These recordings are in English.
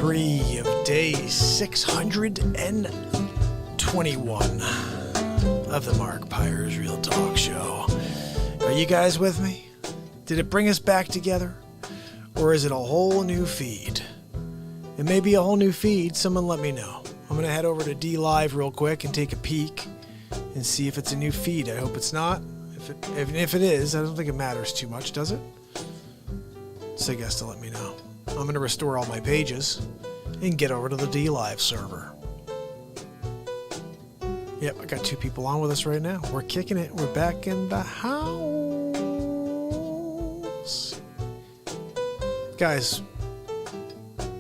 3 of day 621 of the MARKPIRES Real Talk Show. Are you guys with me? Did it bring us back together? Or is it a whole new feed? It may be a whole new feed. Someone let me know. I'm going to head over to DLive real quick and take a peek and see if it's a new feed. I hope it's not. If it is, I don't think it matters too much, does it? So I guess to let me know. I'm going to restore all my pages and get over to the DLive server. Yep, I got 2 people on with us right now. We're kicking it. We're back in the house. Guys,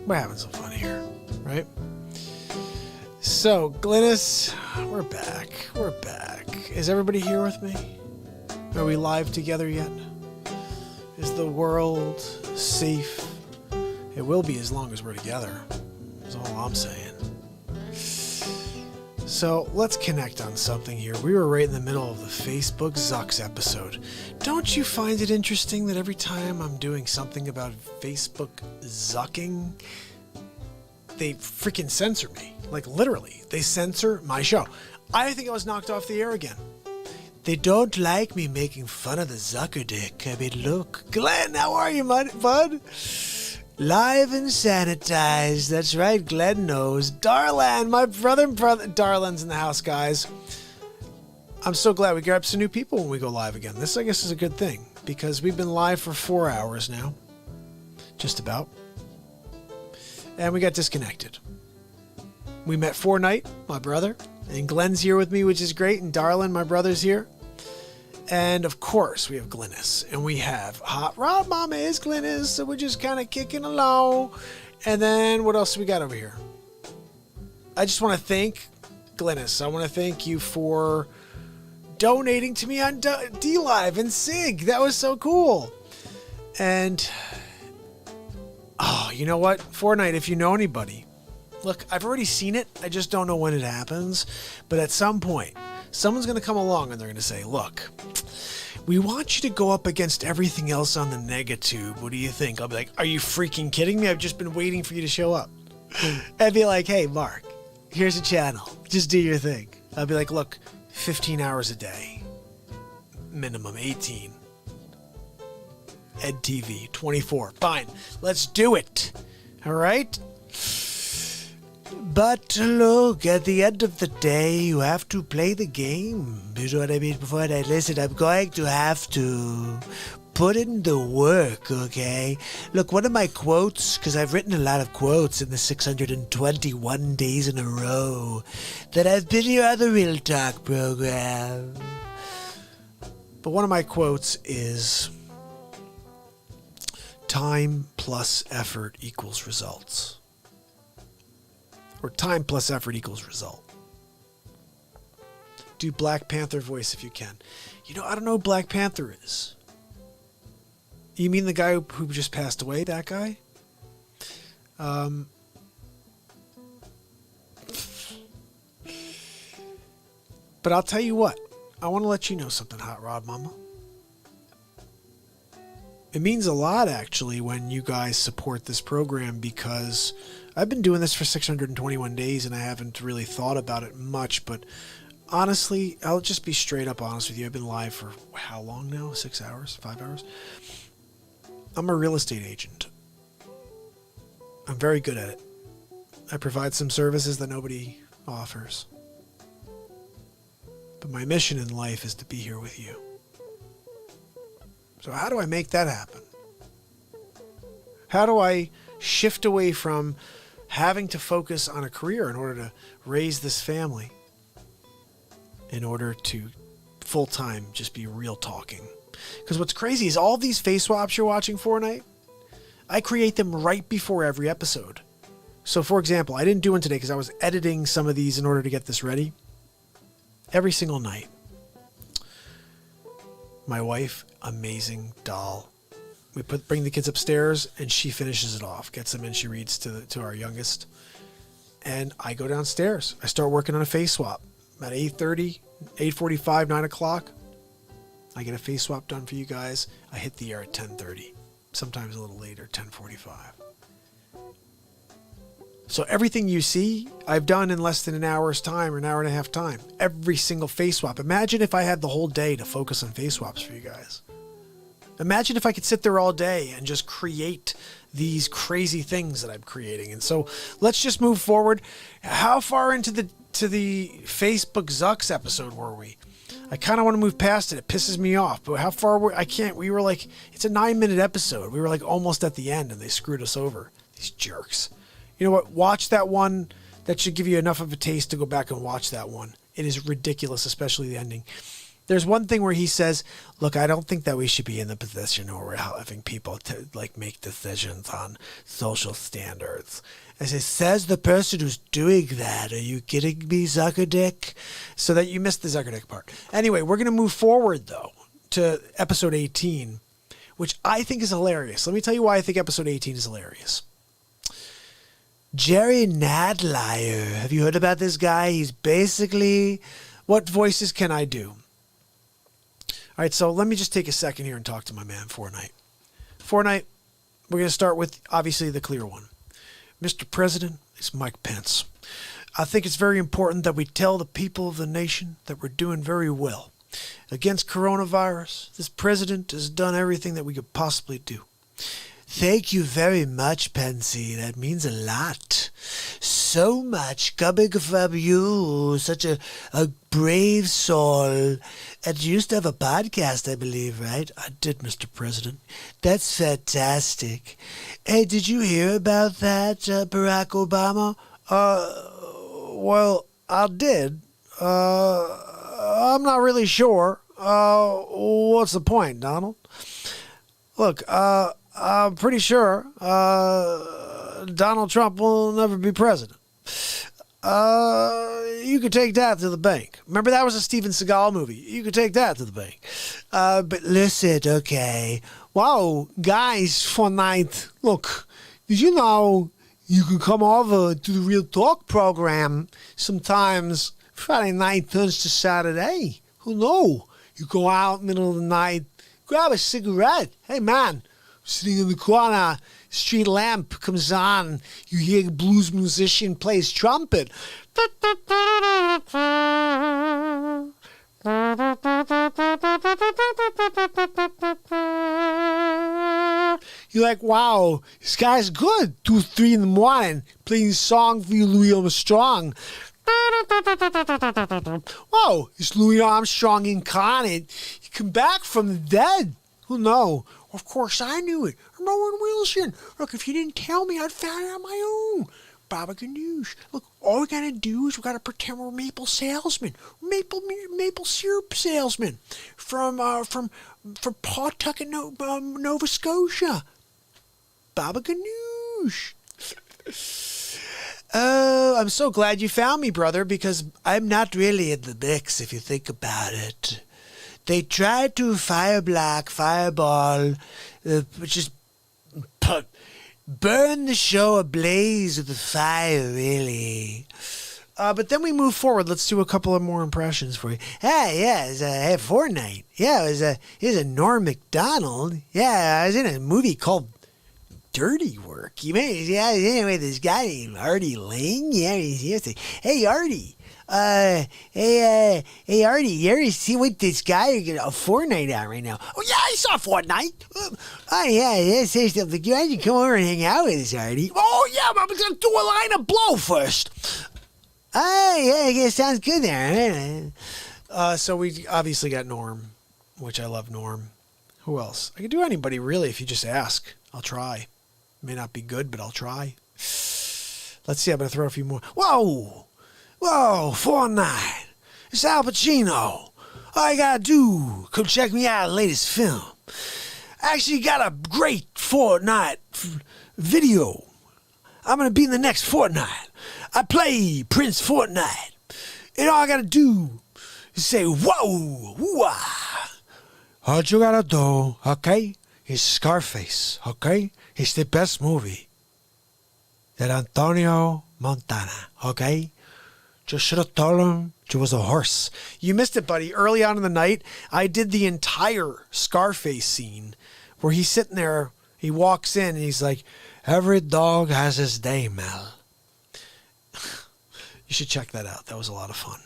we're having some fun here, right? So, Glynis, we're back. We're back. Is everybody here with me? Are we live together yet? Is the world safe? It will be as long as we're together. That's all I'm saying. So let's connect on something here. We were right in the middle of the Facebook Zucks episode. Don't you find it interesting that every time I'm doing something about Facebook Zucking, they freaking censor me? Like literally, they censor my show. I think I was knocked off the air again. They don't like me making fun of the Zucker dick. I mean, look. Glenn, how are you, bud? Live and sanitized. That's right, Glenn knows. Darlan, my brother. Darlan's in the house, guys. I'm so glad we grab some new people when we go live again. This, I guess, is a good thing because we've been live for 4 hours now. Just about. And we got disconnected. We met Fortnite, my brother. And Glenn's here with me, which is great. And Darlan, my brother's here. And of course, we have Glynis. And we have Hot Rod Mama is Glynis. So we're just kind of kicking along. And then what else do we got over here? I just want to thank Glynis. I want to thank you for donating to me on DLive and SIG. That was so cool. And, oh, you know what? Fortnite, if you know anybody. Look, I've already seen it. I just don't know when it happens. But at some point, someone's going to come along and they're going to say, look, we want you to go up against everything else on the Negatube. What do you think? I'll be like, are you freaking kidding me? I've just been waiting for you to show up. I'd be like, hey, Mark, here's a channel. Just do your thing. I'll be like, look, 15 hours a day. Minimum 18. Ed TV, 24. Fine. Let's do it. All right? But look, at the end of the day, you have to play the game. You know what I mean? Before I listen, I'm going to have to put in the work, okay? Look, one of my quotes, because I've written a lot of quotes in the 621 days in a row that I've been here on the Real Talk program. But one of my quotes is, time plus effort equals results. Or time plus effort equals result. Do Black Panther voice if you can. You know, I don't know who Black Panther is. You mean the guy who just passed away? That guy? But I'll tell you what. I want to let you know something, Hot Rod Mama. It means a lot, actually, when you guys support this program because I've been doing this for 621 days and I haven't really thought about it much, but honestly, I'll just be straight up honest with you. I've been live for how long now? 6 hours? 5 hours? I'm a real estate agent. I'm very good at it. I provide some services that nobody offers. But my mission in life is to be here with you. So how do I make that happen? How do I shift away from having to focus on a career in order to raise this family, in order to full-time just be real talking? Because what's crazy is all these face swaps you're watching Fortnite, I create them right before every episode. So for example, I didn't do one today because I was editing some of these in order to get this ready. Every single night, my wife, amazing doll. We bring the kids upstairs and she finishes it off, gets them in, she reads to our youngest. And I go downstairs. I start working on a face swap. About 8:30, 8:45, 9 o'clock. I get a face swap done for you guys. I hit the air at 10:30. Sometimes a little later, 10:45. So everything you see, I've done in less than an hour's time or an hour and a half time. Every single face swap. Imagine if I had the whole day to focus on face swaps for you guys. Imagine if I could sit there all day and just create these crazy things that I'm creating. And so let's just move forward. How far into the Facebook Zucks episode were we? I kind of want to move past it. It pisses me off. But how far were I can't. We were like, it's a 9-minute episode. We were like almost at the end and they screwed us over. These jerks. You know what? Watch that one. That should give you enough of a taste to go back and watch that one. It is ridiculous, especially the ending. There's one thing where he says, look, I don't think that we should be in the position where we're having people to like make decisions on social standards. As it says the person who's doing that, are you kidding me, Zuckerdick? So that you missed the Zuckerdick part. Anyway, we're going to move forward, though, to episode 18, which I think is hilarious. Let me tell you why I think episode 18 is hilarious. Jerry Nadlier. Have you heard about this guy? He's basically, what voices can I do? All right, so let me just take a second here and talk to my man, Fortnite. Fortnite, we're going to start with, obviously, the clear one. Mr. President, it's Mike Pence. I think it's very important that we tell the people of the nation that we're doing very well. Against coronavirus, this president has done everything that we could possibly do. Thank you very much, Pansy. That means a lot. So much coming from you. Such a brave soul. And you used to have a podcast, I believe, right? I did, Mr. President. That's fantastic. Hey, did you hear about that, Barack Obama? Well, I did. I'm not really sure. What's the point, Donald? Look, I'm pretty sure Donald Trump will never be president. You could take that to the bank. Remember, that was a Steven Seagal movie. You could take that to the bank. But listen, okay. Wow, guys, Fortnite. Look, did you know you can come over to the Real Talk program sometimes? Friday night turns to Saturday. Who knows? You go out middle of the night, grab a cigarette. Hey, man. Sitting in the corner, street lamp comes on. You hear a blues musician play his trumpet. You're like, wow, this guy's good. 2, 3 in the morning, playing a song for you, Louis Armstrong. Whoa, it's Louis Armstrong incarnate. He come back from the dead. Who knows? Of course I knew it. I'm Owen Wilson. Look, if you didn't tell me, I'd found it on my own. Baba Ganoush. Look, all we gotta do is we gotta pretend we're maple salesmen. Maple syrup salesmen from Pawtucket, Nova Scotia. Baba Ganoush. Oh, I'm so glad you found me, brother, because I'm not really in the mix if you think about it. They tried to fireball, just burn the show ablaze with the fire, really. But then we move forward. Let's do a couple of more impressions for you. Hey, yeah, it's Fortnite. Yeah, it was a Norm Macdonald. Yeah, I was in a movie called Dirty Work. Anyway, this guy named Artie Lang. Yeah, he's hey, Artie. Hey, Artie, you ever see what this guy a Fortnite on right now? Oh, yeah, I saw Fortnite. Say something. You had to come over and hang out with us, Artie. Oh, yeah, but I'm going to do a line of blow first. Yeah, sounds good there. So we obviously got Norm, which I love Norm. Who else? I could do anybody, really, if you just ask. I'll try. May not be good, but I'll try. Let's see, I'm going to throw a few more. Whoa, Fortnite. It's Al Pacino. All you got to do, come check me out, latest film. Actually got a great Fortnite video. I'm going to be in the next Fortnite. I play Prince Fortnite. And all I got to do is say, whoa, wah. All you got to do, okay, is Scarface, okay? It's the best movie. That Antonio Montana, okay? Just should have told him she was a horse. You missed it, buddy. Early on in the night, I did the entire Scarface scene where he's sitting there, he walks in and he's like, every dog has his day, Mel. You should check that out. That was a lot of fun.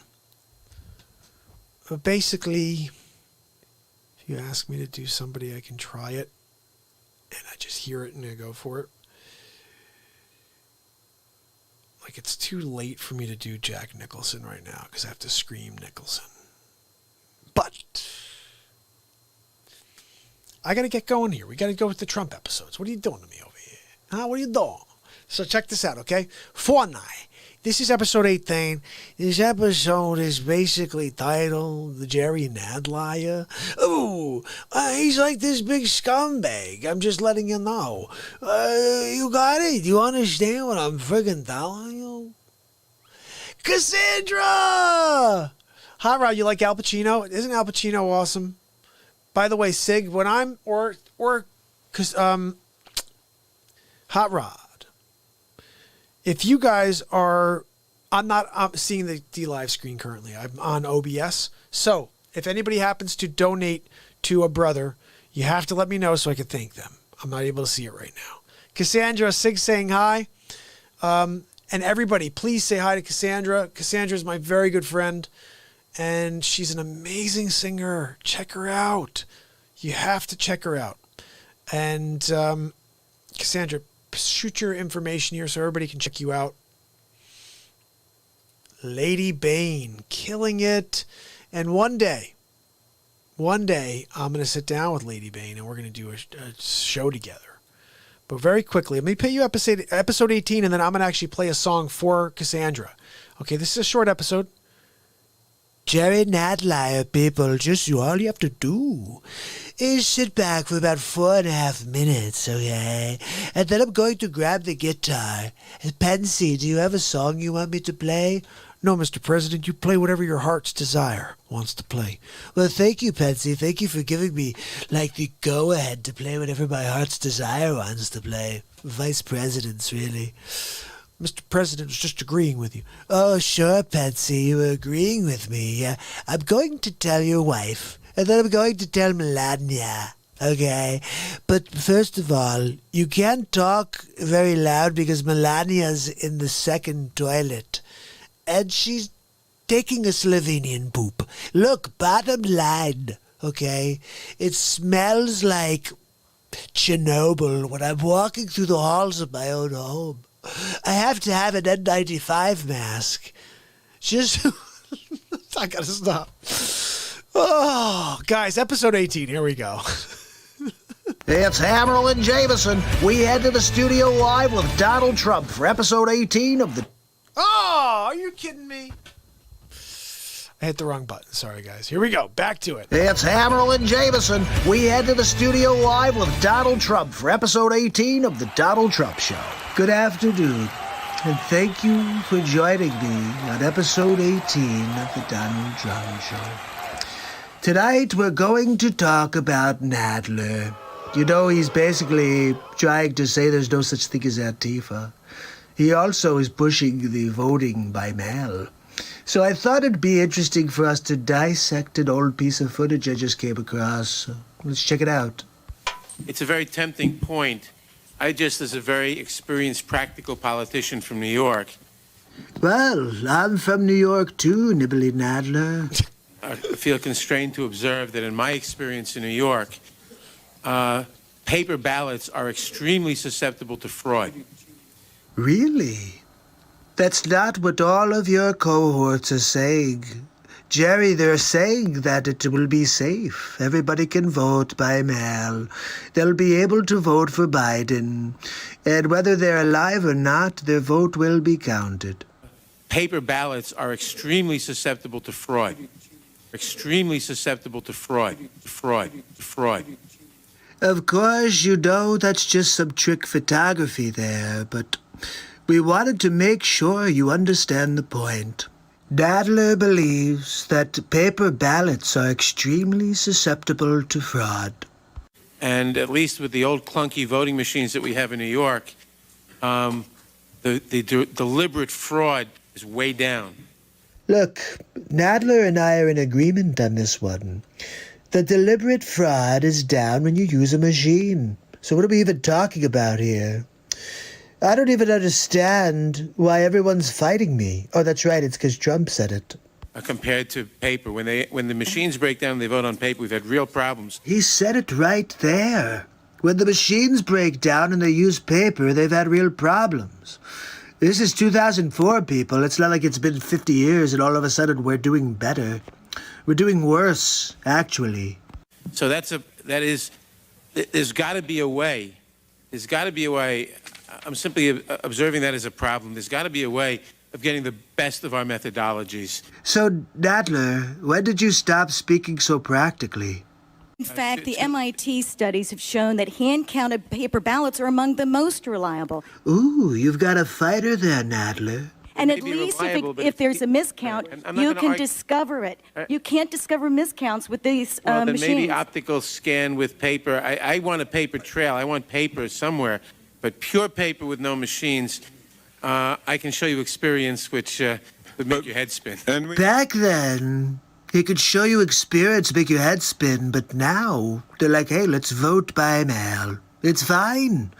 But basically, if you ask me to do somebody, I can try it. And I just hear it and I go for it. Like, it's too late for me to do Jack Nicholson right now because I have to scream Nicholson. But I got to get going here. We got to go with the Trump episodes. What are you doing to me over here? Huh? What are you doing? So check this out, okay? Fortnite. This is episode 18. This episode is basically titled The Jerry Nadlier. Ooh, he's like this big scumbag. I'm just letting you know. You got it? You understand what I'm friggin' telling you? Cassandra! Hot Rod, you like Al Pacino? Isn't Al Pacino awesome? By the way, Sig, when I'm, Hot Rod, if you guys are, I'm seeing the DLive screen currently. I'm on OBS. So if anybody happens to donate to a brother, you have to let me know so I can thank them. I'm not able to see it right now. Cassandra, Sig saying hi. And everybody, please say hi to Cassandra. Cassandra is my very good friend. And she's an amazing singer. Check her out. You have to check her out. And Cassandra, shoot your information here so everybody can check you out. Lady Bane, killing it. And one day, I'm going to sit down with Lady Bane and we're going to do a show together. But very quickly, let me play you episode 18, and then I'm going to actually play a song for Cassandra. Okay, this is a short episode. Jerry Nadlier, people, just all you have to do is sit back for about 4.5 minutes, okay? And then I'm going to grab the guitar. Pansy, do you have a song you want me to play? No, Mr. President, you play whatever your heart's desire wants to play. Well, thank you, Pansy. Thank you for giving me, the go-ahead to play whatever my heart's desire wants to play. Vice Presidents, really. Mr. President was just agreeing with you. Oh, sure, Patsy, you were agreeing with me. I'm going to tell your wife, and then I'm going to tell Melania, okay? But first of all, you can't talk very loud because Melania's in the second toilet, and she's taking a Slovenian poop. Look, bottom line, okay? It smells like Chernobyl when I'm walking through the halls of my own home. I have to have an N95 mask. Just, I gotta stop. Oh, guys, episode 18, here we go. It's Hamill and Jameson. We head to the studio live with Donald Trump for episode 18 of the... Oh, are you kidding me? I hit the wrong button. Sorry, guys. Here we go. Back to it. It's Hamill and Jameson. We head to the studio live with Donald Trump for episode 18 of the Donald Trump Show. Good afternoon, and thank you for joining me on episode 18 of the Donald Trump Show. Tonight, we're going to talk about Nadler. You know, he's basically trying to say there's no such thing as Antifa. He also is pushing the voting by mail. So I thought it'd be interesting for us to dissect an old piece of footage I just came across. So let's check it out. It's a very tempting point. I just, as a very experienced practical politician from New York... Well, I'm from New York too, Nibbly Nadler. I feel constrained to observe that in my experience in New York, paper ballots are extremely susceptible to fraud. Really? That's not what all of your cohorts are saying. Jerry, they're saying that it will be safe. Everybody can vote by mail. They'll be able to vote for Biden. And whether they're alive or not, their vote will be counted. Paper ballots are extremely susceptible to fraud. Extremely susceptible to fraud. Fraud. Of course, you know that's just some trick photography there, but we wanted to make sure you understand the point. Nadler believes that paper ballots are extremely susceptible to fraud. And at least with the old clunky voting machines that we have in New York, the deliberate fraud is way down. Look, Nadler and I are in agreement on this one. The deliberate fraud is down when you use a machine. So what are we even talking about here? I don't even understand why everyone's fighting me. Oh, that's right. It's because Trump said it. Compared to paper. When the machines break down and they vote on paper, we've had real problems. He said it right there. When the machines break down and they use paper, they've had real problems. This is 2004, people. It's not like it's been 50 years and all of a sudden we're doing better. We're doing worse, actually. So there's got to be a way. There's got to be a way. I'm simply observing that as a problem. There's got to be a way of getting the best of our methodologies. So, Nadler, when did you stop speaking so practically? In fact, the MIT studies have shown that hand-counted paper ballots are among the most reliable. Ooh, you've got a fighter there, Nadler. And at least if there's a miscount, you can discover it. You can't discover miscounts with these then machines. Maybe optical scan with paper. I want a paper trail. I want paper somewhere. But pure paper with no machines, I can show you experience which would make your head spin. Back then, he could show you experience, make your head spin, but now they're like, hey, let's vote by mail. It's fine.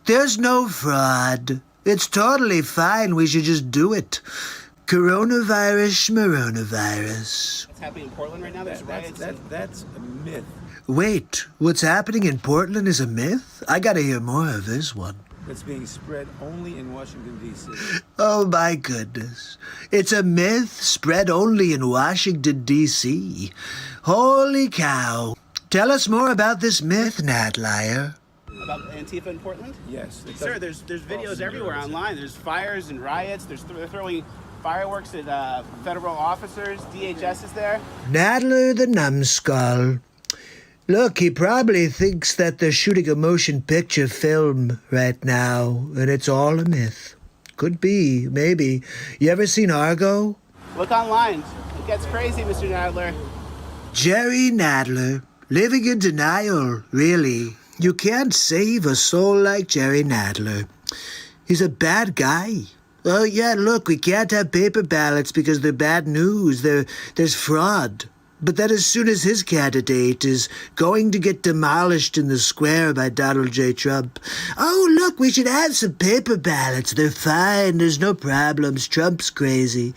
There's no fraud. It's totally fine. We should just do it. Coronavirus, schmoronavirus. What's happening in Portland right now? There's riots. That's a myth. Wait, what's happening in Portland is a myth? I gotta hear more of this one. That's being spread only in Washington, D.C. Oh my goodness. It's a myth spread only in Washington, D.C. Holy cow. Tell us more about this myth, Nadlier. About Antifa in Portland? Yes. Sir, there's videos everywhere online. There's fires and riots. They're throwing fireworks at federal officers. DHS is there. Nadler the numbskull. Look, he probably thinks that they're shooting a motion picture film right now, and it's all a myth. Could be, maybe. You ever seen Argo? Look online. It gets crazy, Mr. Nadler. Jerry Nadler, living in denial, really. You can't save a soul like Jerry Nadler. He's a bad guy. Oh, yeah, look, we can't have paper ballots because they're bad news. There's fraud. But then as soon as his candidate is going to get demolished in the square by Donald J. Trump, oh, look, we should have some paper ballots. They're fine. There's no problems. Trump's crazy.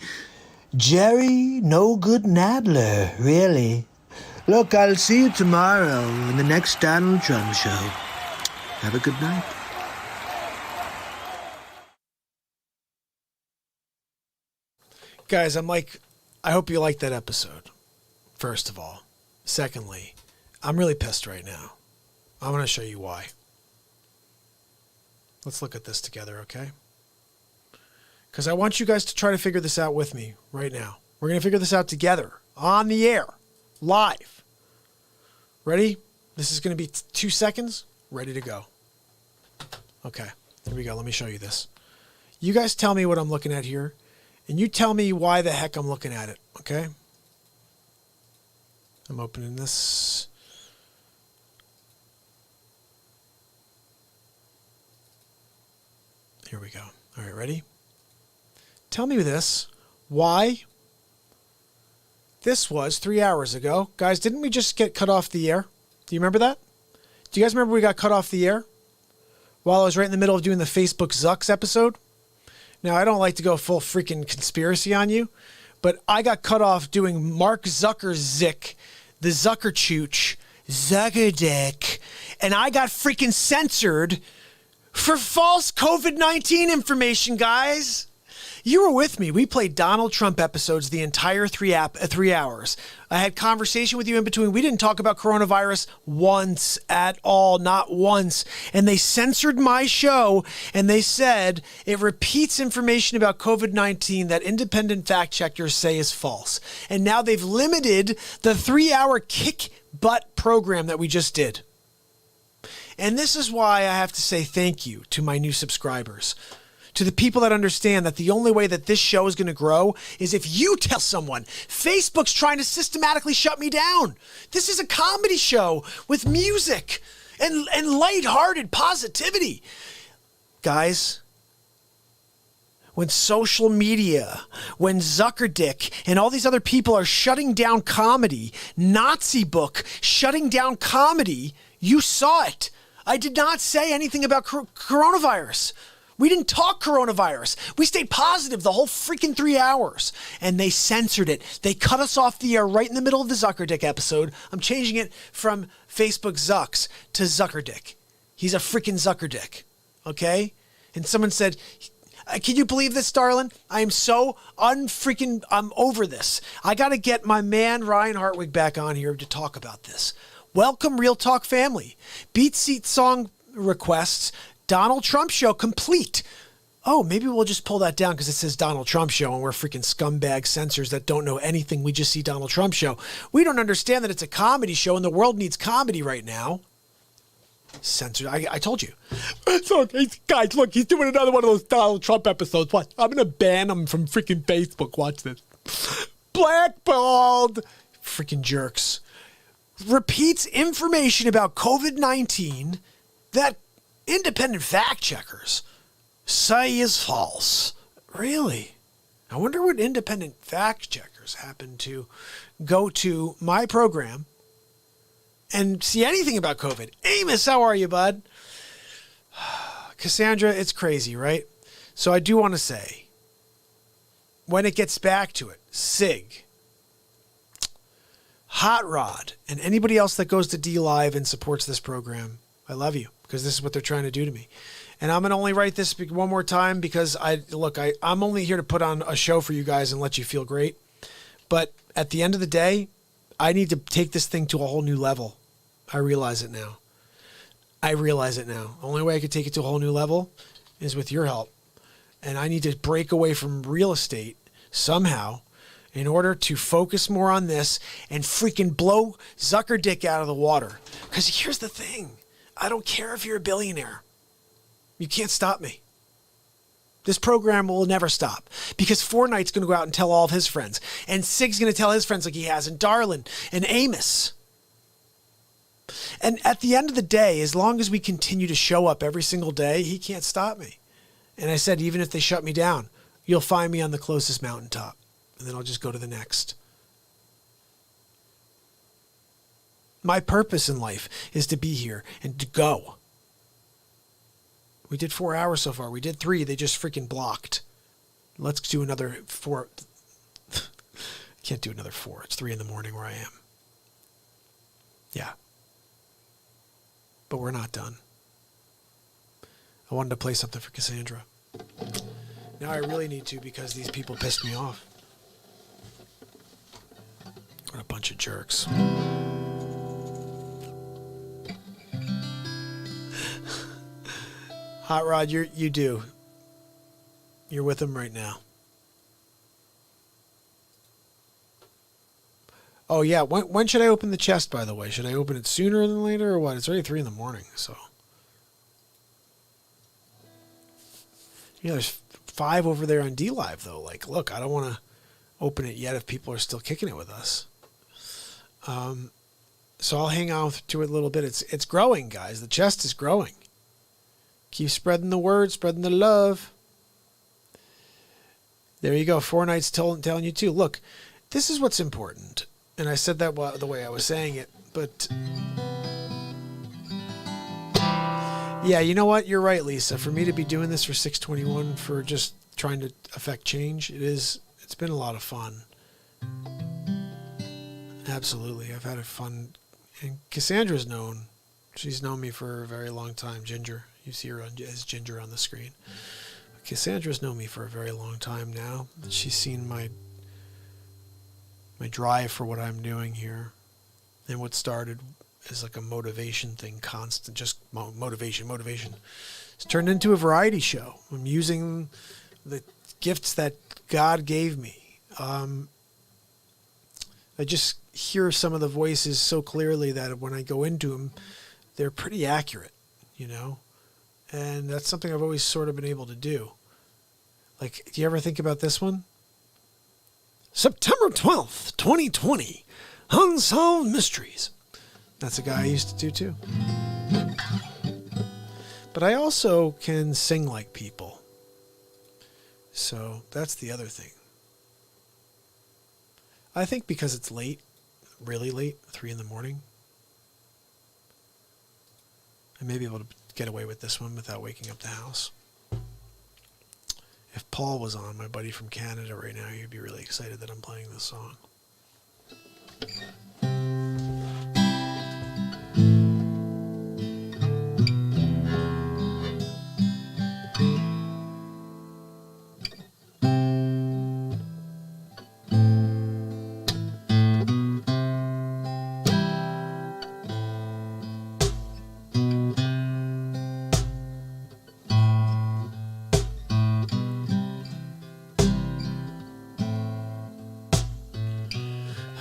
Jerry No Good Nadler, really. Look, I'll see you tomorrow in the next Donald Trump show. Have a good night. Guys, I hope you liked that episode. First of all. Secondly, I'm really pissed right now. I'm going to show you why. Let's look at this together, okay? Because I want you guys to try to figure this out with me right now. We're going to figure this out together, on the air, live. Ready? This is going to be 2 seconds. Ready to go. Okay, here we go. Let me show you this. You guys tell me what I'm looking at here, and you tell me why the heck I'm looking at it, okay? I'm opening this. Here we go. All right, ready? Tell me this. Why? This was 3 hours ago. Guys, didn't we just get cut off the air? Do you remember that? Do you guys remember we got cut off the air? While I was right in the middle of doing the Facebook Zucks episode? Now, I don't like to go full freaking conspiracy on you, but I got cut off doing Mark Zuckerzick, the Zuckerchooch, Zuckerdick, and I got freaking censored for false COVID-19 information, guys. You were with me. We played Donald Trump episodes the entire 3 hours. I had conversation with you in between. We didn't talk about coronavirus once at all, not once. And they censored my show, and they said it repeats information about COVID-19 that independent fact checkers say is false. And now they've limited the 3-hour kick butt program that we just did. And this is why I have to say thank you to my new subscribers. To the people that understand that the only way that this show is going to grow is if you tell someone. Facebook's trying to systematically shut me down. This is a comedy show with music and lighthearted positivity. Guys, when social media, when Zuckerdick and all these other people are shutting down comedy, Nazi Book shutting down comedy, you saw it. I did not say anything about coronavirus. We didn't talk coronavirus. We stayed positive the whole freaking 3 hours. And they censored it. They cut us off the air right in the middle of the Zuckerdick episode. I'm changing it from Facebook Zucks to Zuckerdick. He's a freaking Zuckerdick. Okay? And someone said, can you believe this, darling? I am so I'm over this. I got to get my man Ryan Hartwig back on here to talk about this. Welcome, Real Talk family. Beat Seat song requests, Donald Trump show complete. Oh, maybe we'll just pull that down because it says Donald Trump show and we're freaking scumbag censors that don't know anything. We just see Donald Trump show. We don't understand that it's a comedy show and the world needs comedy right now. Censored. I told you. So, guys, look, he's doing another one of those Donald Trump episodes. Watch. I'm going to ban him from freaking Facebook. Watch this. Blackballed. Freaking jerks. Repeats information about COVID-19 that independent fact checkers say is false. Really? I wonder what independent fact checkers happen to go to my program and see anything about COVID. Amos, how are you, bud? Cassandra, it's crazy, right? So I do want to say, when it gets back to it, Sig, Hot Rod, and anybody else that goes to DLive and supports this program, I love you because this is what they're trying to do to me. And I'm going to only write this one more time because I'm only here to put on a show for you guys and let you feel great. But at the end of the day, I need to take this thing to a whole new level. I realize it now. The only way I could take it to a whole new level is with your help. And I need to break away from real estate somehow in order to focus more on this and freaking blow Zuckerdick out of the water. Because here's the thing. I don't care if you're a billionaire. You can't stop me. This program will never stop because Fortnite's going to go out and tell all of his friends. And Sig's going to tell his friends like he has, and Darlin and Amos. And at the end of the day, as long as we continue to show up every single day, he can't stop me. And I said, even if they shut me down, you'll find me on the closest mountaintop. And then I'll just go to the next. My purpose in life is to be here and to go. We did 4 hours so far. We did 3. They just freaking blocked. Let's do another 4. Can't do another 4. It's 3 a.m. where I am. Yeah. But we're not done. I wanted to play something for Cassandra. Now I really need to because these people pissed me off. What a bunch of jerks. Hot Rod, you do. You're with them right now. Oh, yeah. When should I open the chest, by the way? Should I open it sooner than later or what? It's already 3 a.m, so. Yeah, there's 5 over there on DLive, though. Like, look, I don't want to open it yet if people are still kicking it with us. So I'll hang on to it a little bit. It's growing, guys. The chest is growing. Keep spreading the word, spreading the love. There you go. Fortnite's telling you too. Look, this is what's important. And I said that the way I was saying it, but yeah, you know what? You're right, Lisa. For me to be doing this for 621 for just trying to affect change, it's been a lot of fun. Absolutely. I've had a fun, and Cassandra's known. She's known me for a very long time. Ginger. You see her as Ginger on the screen. Cassandra's known me for a very long time now. She's seen my drive for what I'm doing here. And what started as like a motivation thing, constant, just motivation. It's turned into a variety show. I'm using the gifts that God gave me. I just hear some of the voices so clearly that when I go into them, they're pretty accurate, you know? And that's something I've always sort of been able to do. Like, do you ever think about this one? September 12th, 2020, Unsolved Mysteries. That's a guy I used to do too. But I also can sing like people. So that's the other thing. I think because it's late, really late, 3 a.m, I may be able to get away with this one without waking up the house. Paul was on, my buddy from Canada right now, he'd be really excited that I'm playing this song.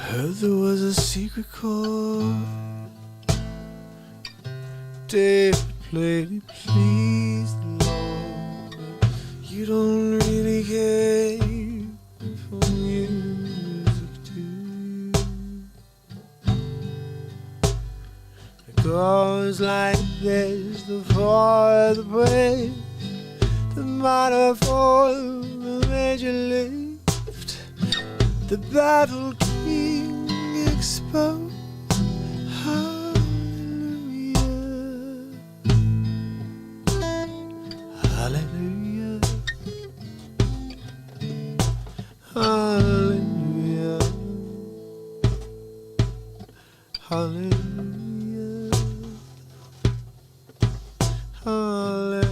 Heard there was a secret chord David played, it pleased the Lord. You don't really care for music, do you? It goes like this: the fourth, the break, the minor fall, the major lift, the battle king exposed. Hallelujah, hallelujah, hallelujah, hallelujah, hallelujah.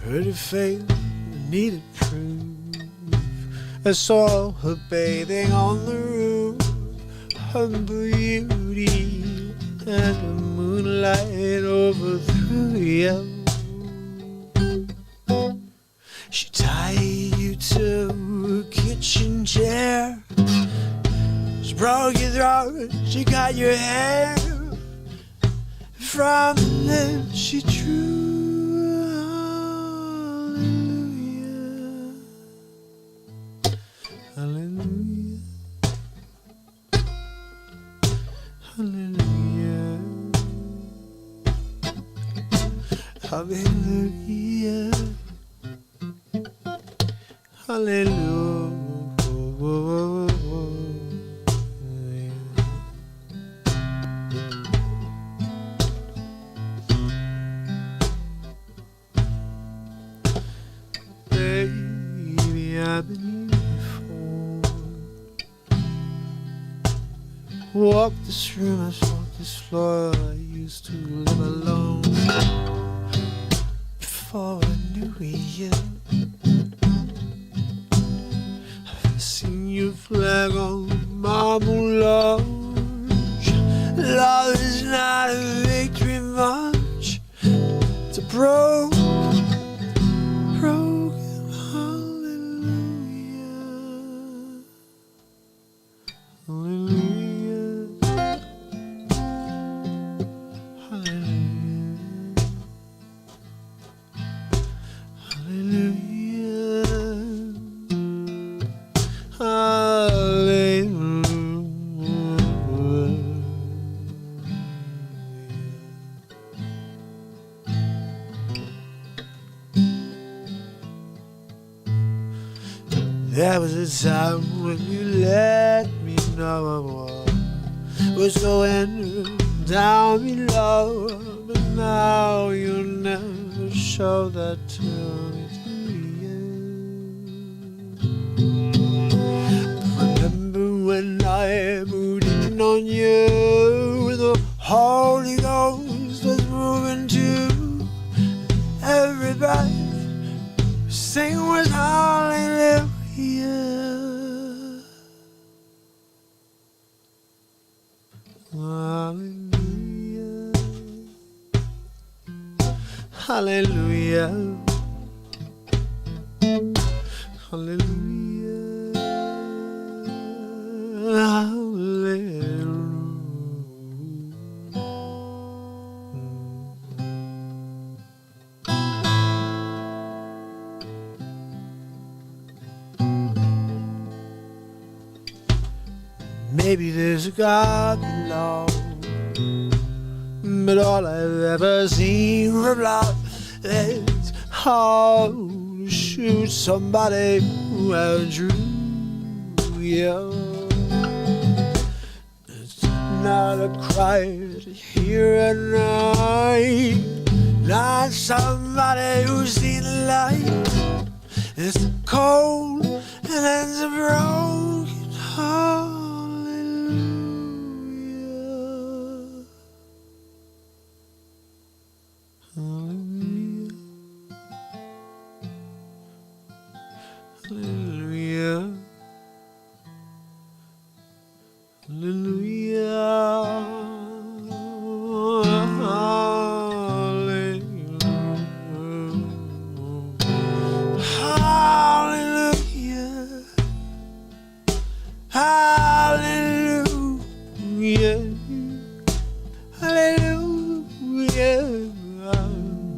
Heard her faith needed proof. I saw her bathing on the roof, her beauty and the moonlight overthrew you. She tied you to a kitchen chair, she broke your throat, she got your hair. From then she drew. Hallelujah, hallelujah, hallelujah, hallelujah. Baby, I've been walk this room, I walk this floor. I used to live alone before I knew you. I've seen your flag on marble lodge. Love is not a victory march, it's a broken hallelujah, hallelujah, hallelujah, hallelujah. There was a time when you let me know what was going down below, but now you never show that to me, do you? Remember when I moved in on you, the Holy Ghost was moving too. Every breath we sang was hallelujah. Hallelujah, hallelujah, hallelujah, hallelujah. Maybe there's a God below, but all I've ever seen from love is how to shoot somebody I drew you. It's not a cry to hear at night, not somebody who's seen the light. It's cold and ends a broken hallelujah. Hallelujah. Hallelujah. Hallelujah. Hallelujah. Hallelujah. Hallelujah.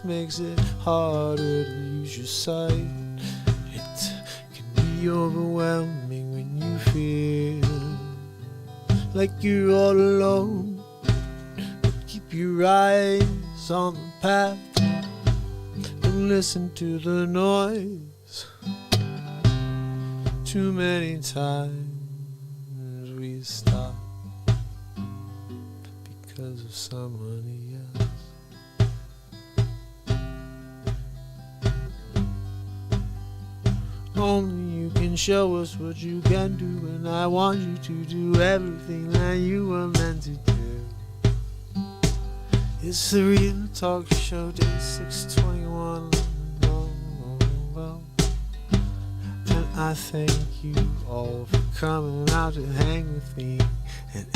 Makes it harder to use your sight. It can be overwhelming when you feel like you're all alone. But keep your eyes on the path. Don't listen to the noise. Too many times we stop because of someone else. Only you can show us what you can do, and I want you to do everything that you were meant to do. It's the Real Talk Show, day 621. And I thank you all for coming out to hang with me. And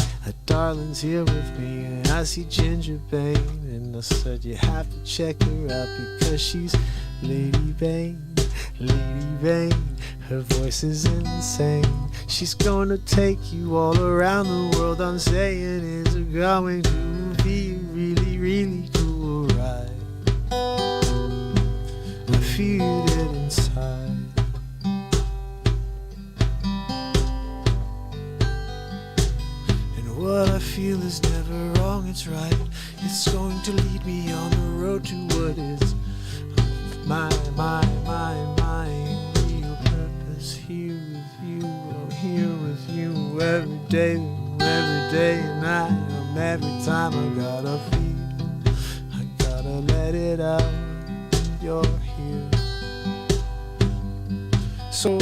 darling's here with me, and I see Ginger Bane, and I said you have to check her out because she's Lady Bane. Lady Vane, her voice is insane. She's gonna take you all around the world. I'm saying it's going to be a really, really cool ride. I feel it inside. And what I feel is never wrong, it's right. It's going to lead me on the road to what is my real purpose. Here with you, oh, here with you every day, and every time I gotta feel, I gotta let it out, you're here. So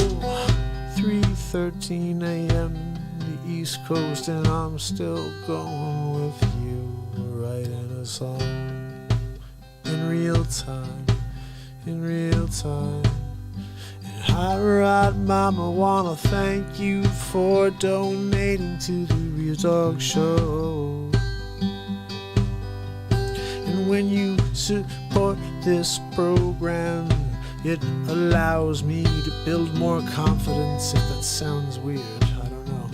3:13 a.m. the East Coast, and I'm still going with you, writing a song in real time. And Hot Rod Mama, wanna thank you for donating to the Real Talk Show. And when you support this program, it allows me to build more confidence. If that sounds weird, I don't know.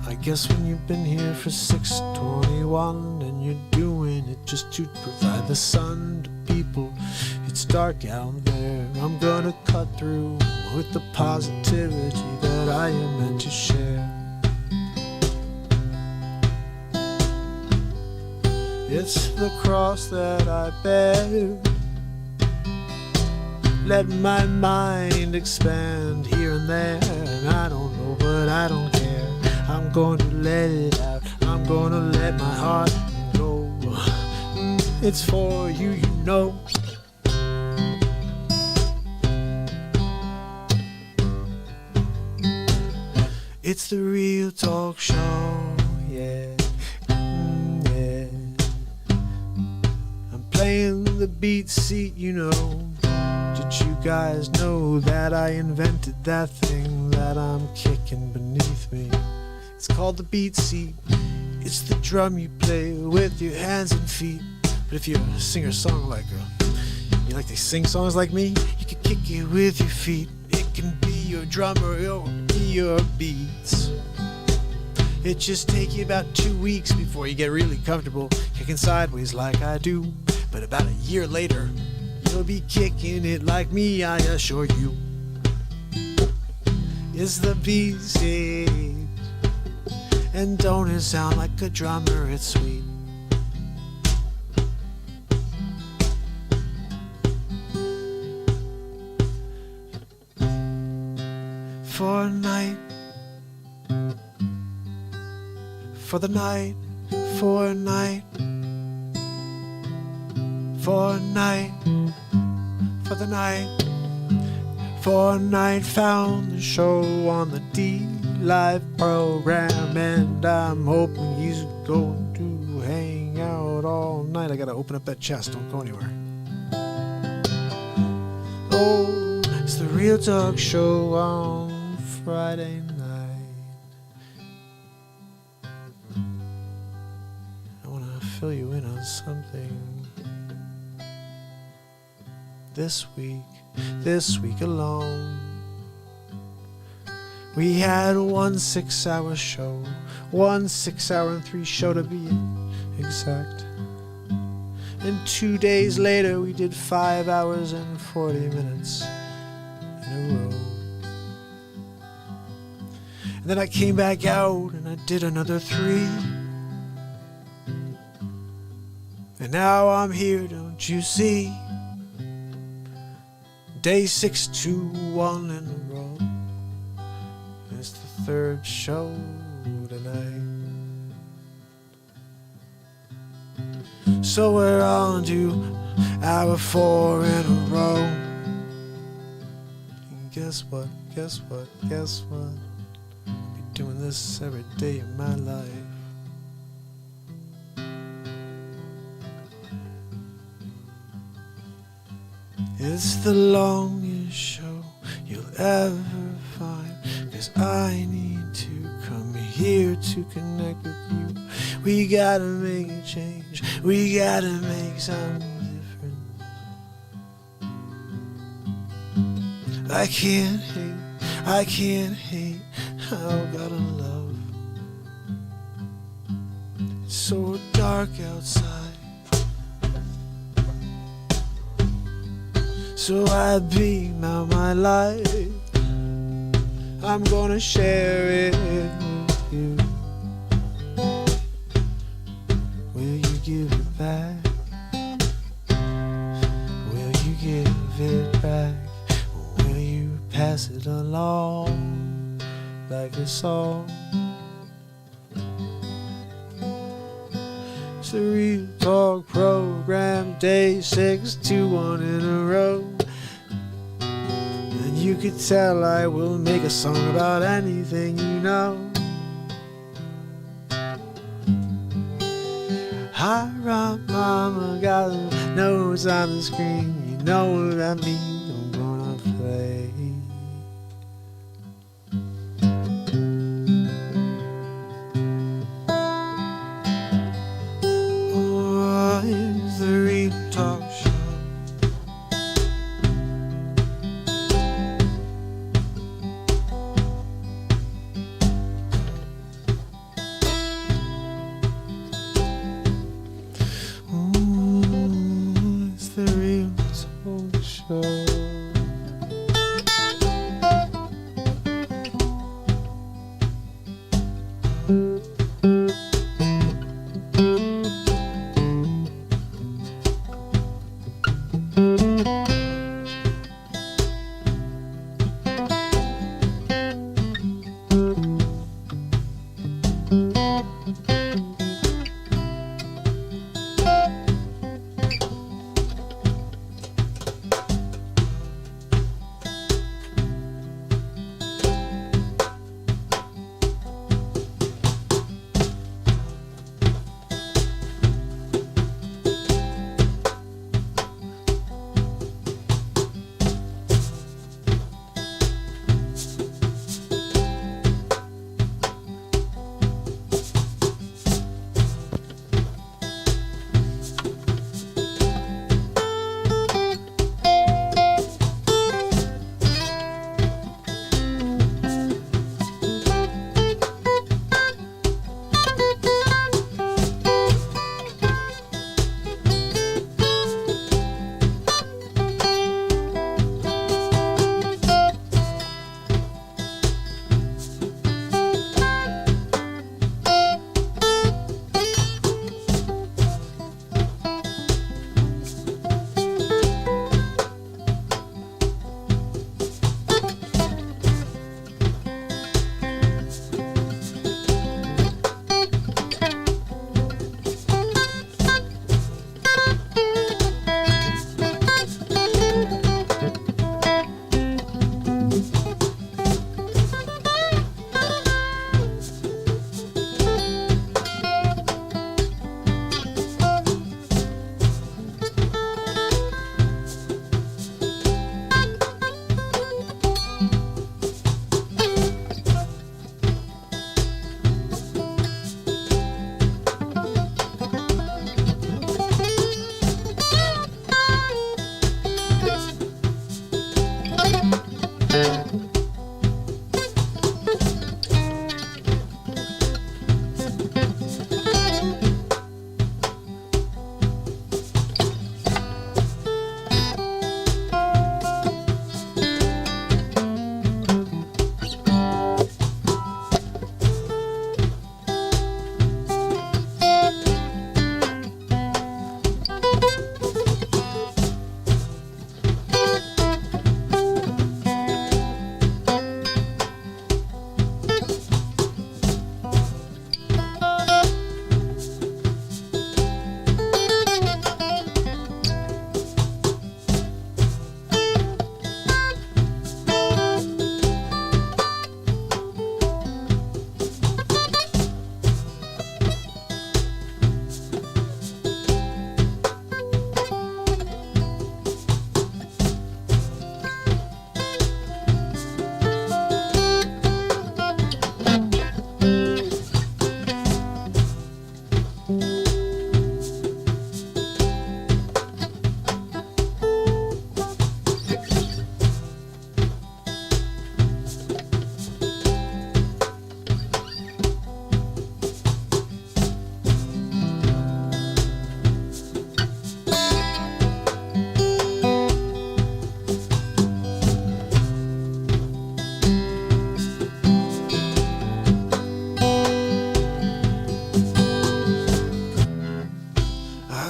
I guess when you've been here for 621 and you're doing it just to provide the sun to people, it's dark out there. I'm gonna cut through with the positivity that I am meant to share. It's the cross that I bear. Let my mind expand here and there, and I don't know, but I don't care. I'm going to let it out. I'm going to let my heart go. It's for you, you know. It's the Real Talk Show, yeah. Yeah. I'm playing the beat seat, you know. Did you guys know that I invented that thing that I'm kicking beneath me? It's called the beat seat. It's the drum you play with your hands and feet. But if you're a singer-songwriter, you like to sing songs like me, you can kick it with your feet. It can be your drummer, or be your beats. It just take you about 2 weeks before you get really comfortable kicking sideways like I do. But about a year later, you'll be kicking it like me, I assure you. It's the B-seed. And don't it sound like a drummer, it's sweet. For a night, for the night, for a night, for a night, for the night, for a night, found the show on the DLive program, and I'm hoping he's going to hang out all night. I gotta open up that chest, don't go anywhere. Oh, it's the Real Talk Show on Friday night. I want to fill you in on something. This week alone, we had 1 6-hour show, 1 6-hour and 3 show to be exact. And 2 days later, we did 5 hours and 40 minutes in a row. And then I came back out and I did another 3. And now I'm here, don't you see? Day 621 in a row. It's the 3rd show tonight. So we're on to hour 4 in a row. And guess what? I'll be doing this every day of my life. It's the longest show you'll ever find, 'cause I need to come here to connect with you. We gotta make a change, we gotta make some difference. I can't hate, I've gotta love. It's so dark outside, so I beam out my light. I'm gonna share it with you. Will you give it back? Will you give it back? Will you pass it along like a song? It's a Real Talk program, day 621 in a row. And you could tell I will make a song about anything you know. Hi, Rob, Mama, got a nose on the screen. You know what I mean, I'm gonna play. Oh, it's the Real Talk Show. It's the Real Talk Show.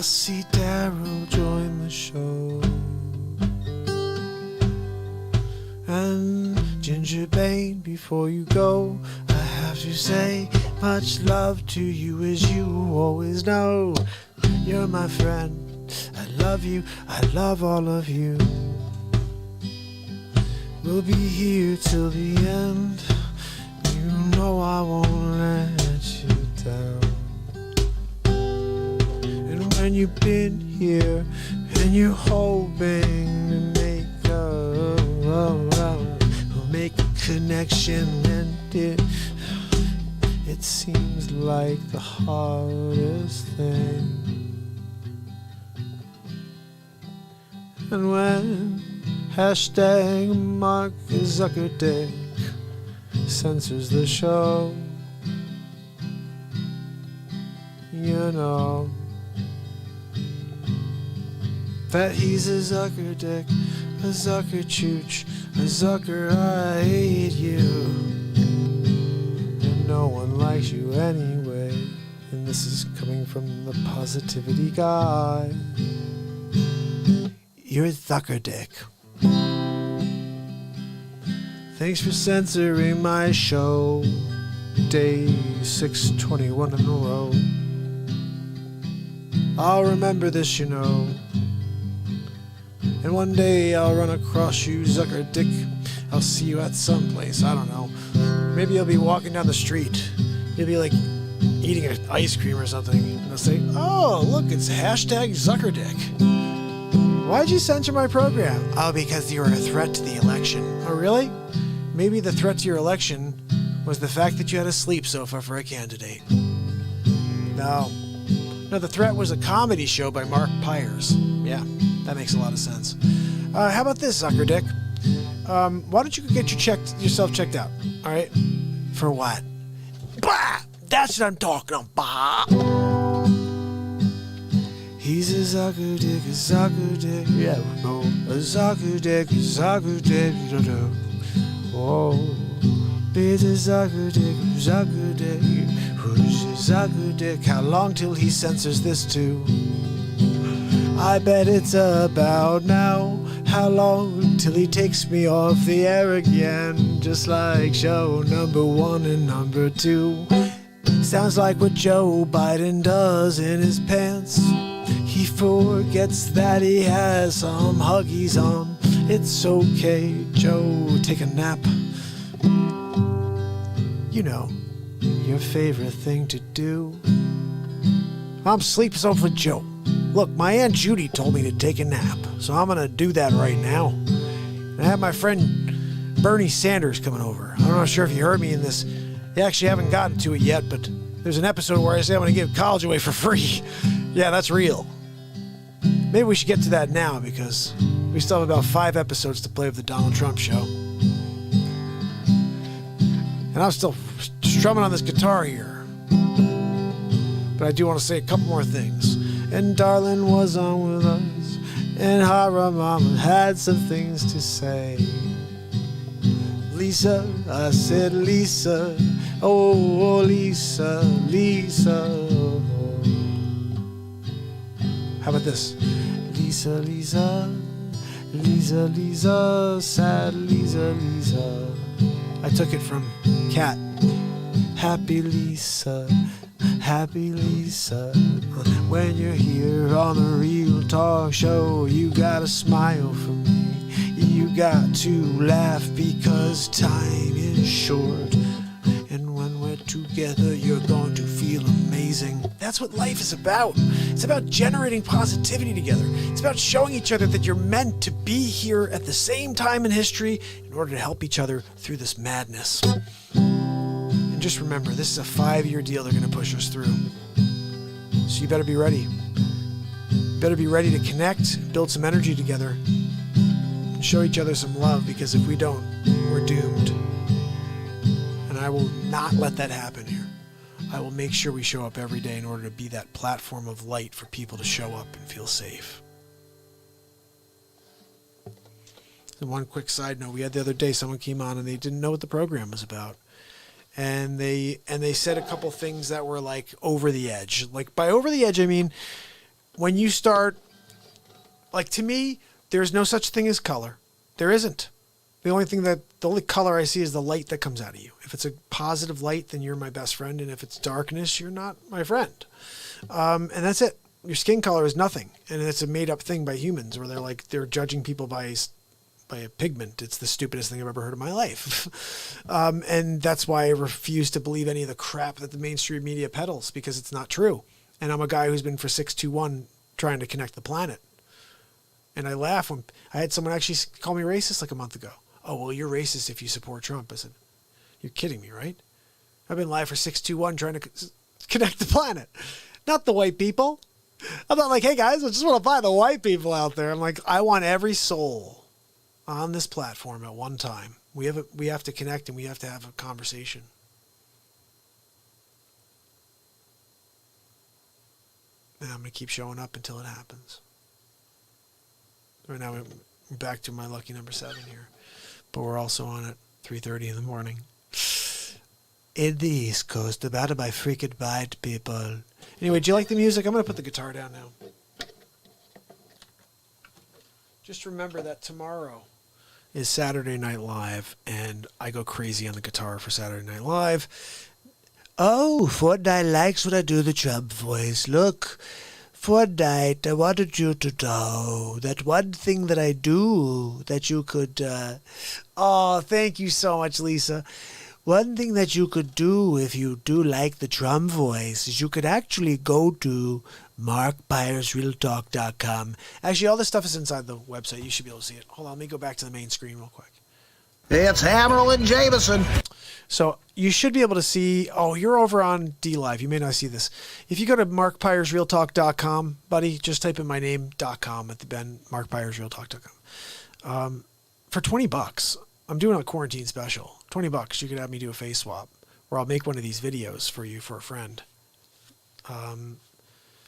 I see Daryl join the show. And Ginger Bane, before you go, I have to say much love to you, as you always know. You're my friend, I love you, I love all of you. We'll be here till the end, you know I won't let you down. And when you've been here and you're hoping to make we'll make a connection, and it seems like the hardest thing. And when hashtag Mark Zuckerdick censors the show, you know that he's a Zuckerdick, a Zucker Chooch, a Zucker, I hate you. And no one likes you anyway. And this is coming from the positivity guy. You're a Zuckerdick. Thanks for censoring my show. Day 621 in a row. I'll remember this, you know. And one day I'll run across you, Zuckerdick. I'll see you at some place, I don't know. Maybe you'll be walking down the street. You'll be like eating an ice cream or something. And I'll say, oh, look, it's hashtag Zuckerdick. Why'd you censor my program? Oh, because you were a threat to the election. Oh, really? Maybe the threat to your election was the fact that you had a sleep sofa for a candidate. No, the threat was a comedy show by MARKPIRES. Yeah. That makes a lot of sense. How about this, Zuckerdick? Why don't you get yourself checked out? All right? For what? Bah! That's what I'm talking about. He's a Zuckerdick, yeah, no. A Zuckerdick, oh. He's a Zuckerdick, who's a Zuckerdick? How long till he censors this too? I bet it's about now. How long till he takes me off the air again? Just like show number 1 and number 2. Sounds like what Joe Biden does in his pants. He forgets that he has some Huggies on. It's okay, Joe, take a nap. You know, your favorite thing to do. I'm sleep sofa Joe. Look, my Aunt Judy told me to take a nap, so I'm gonna do that right now. And I have my friend Bernie Sanders coming over. I'm not sure if you heard me in this. You actually haven't gotten to it yet, but there's an episode where I say I'm gonna give college away for free. Yeah, that's real. Maybe we should get to that now, because we still have about 5 episodes to play of the Donald Trump show. And I'm still strumming on this guitar here. But I do want to say a couple more things. And Darlin was on with us, and Hara Mama had some things to say. Lisa, I said Lisa, oh Lisa, Lisa. How about this? Lisa, Lisa, Lisa, Lisa, sad Lisa, Lisa. I took it from Cat. Happy Lisa, happy Lisa. When you're here on the Real Talk Show, you gotta smile for me. You got to laugh because time is short. And when we're together, you're going to feel amazing. That's what life is about. It's about generating positivity together. It's about showing each other that you're meant to be here at the same time in history in order to help each other through this madness. And just remember, this is a 5-year deal they're going to push us through. So you better be ready. You better be ready to connect, build some energy together, and show each other some love, because if we don't, we're doomed. And I will not let that happen here. I will make sure we show up every day in order to be that platform of light for people to show up and feel safe. And one quick side note, we had the other day, someone came on and they didn't know what the program was about. And they said a couple things that were like over the edge. Like by over the edge, I mean, when you start, like, to me, there's no such thing as color. There isn't. The only color I see is the light that comes out of you. If it's a positive light, then you're my best friend. And if it's darkness, you're not my friend. And that's it. Your skin color is nothing. And it's a made up thing by humans where they're judging people by a pigment. It's the stupidest thing I've ever heard in my life. And that's why I refuse to believe any of the crap that the mainstream media peddles, because it's not true. And I'm a guy who's been for 621 trying to connect the planet. And I laugh when I had someone actually call me racist like a month ago. Oh, well, you're racist if you support Trump. I said, you're kidding me, right? I've been live for 621 trying to connect the planet, not the white people. I'm not like, hey, guys, I just want to buy the white people out there. I'm like, I want every soul on this platform at one time. We have to connect, and we have to have a conversation. And I'm going to keep showing up until it happens. Right now, we're back to my lucky number 7 here. But we're also on at 3:30 in the morning. In the East Coast, about my freaking mind, people. Anyway, do you like the music? I'm going to put the guitar down now. Just remember that tomorrow is Saturday Night Live, and I go crazy on the guitar for Saturday Night Live. Oh, Fortnite likes when I do the Trump voice. Look, Fortnite, I wanted you to know that one thing that I do that you could... Oh, thank you so much, Lisa. One thing that you could do if you do like the Trump voice is you could actually go to MARKPIRESRealTalk.com. Actually, all this stuff is inside the website. You should be able to see it. Hold on, let me go back to the main screen real quick. It's Hammerl and Jameson. So you should be able to see, oh, you're over on DLive. You may not see this. If you go to MarkPiresRealTalk.com, buddy, just type in my name, .com at the end, MarkPiresRealTalk.com. For $20, I'm doing a quarantine special. $20, you could have me do a face swap, or I'll make one of these videos for you for a friend.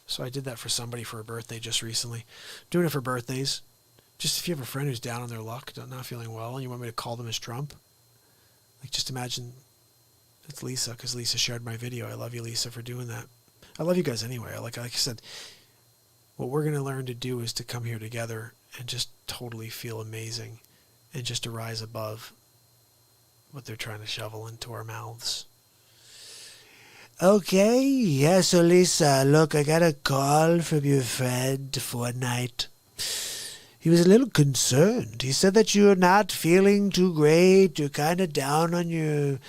So I did that for somebody for a birthday just recently. Doing it for birthdays. Just if you have a friend who's down on their luck, not feeling well, and you want me to call them as Trump, like, just imagine it's Lisa, because Lisa shared my video. I love you, Lisa, for doing that. I love you guys anyway. Like I said, what we're going to learn to do is to come here together and just totally feel amazing and just to rise above what they're trying to shovel into our mouths. Okay, yeah, so Lisa, look, I got a call from your friend Fortnite. He was a little concerned. He said that you're not feeling too great. You're kind of down on your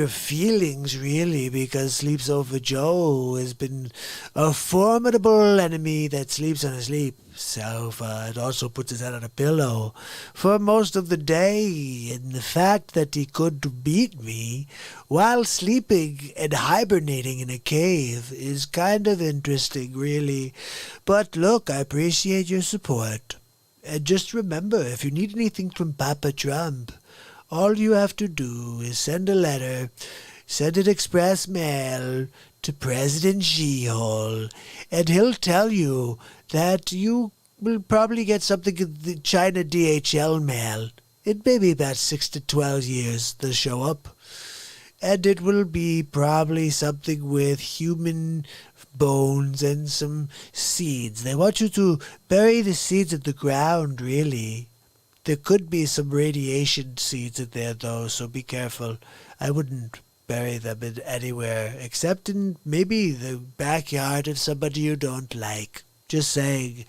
feelings, really, because Sleeps Over Joe has been a formidable enemy that sleeps on his sleep sofa. It also puts his head on a pillow for most of the day. And the fact that he could beat me while sleeping and hibernating in a cave is kind of interesting, really. But look, I appreciate your support. And just remember, if you need anything from Papa Trump, all you have to do is send a letter, send an express mail to President Xi-Hole, and he'll tell you that you will probably get something in the China DHL mail. It may be about 6 to 12 years they'll show up. And it will be probably something with human bones and some seeds. They want you to bury the seeds in the ground, really. There could be some radiation seeds in there, though, so be careful. I wouldn't bury them in anywhere, except in maybe the backyard of somebody you don't like. Just saying.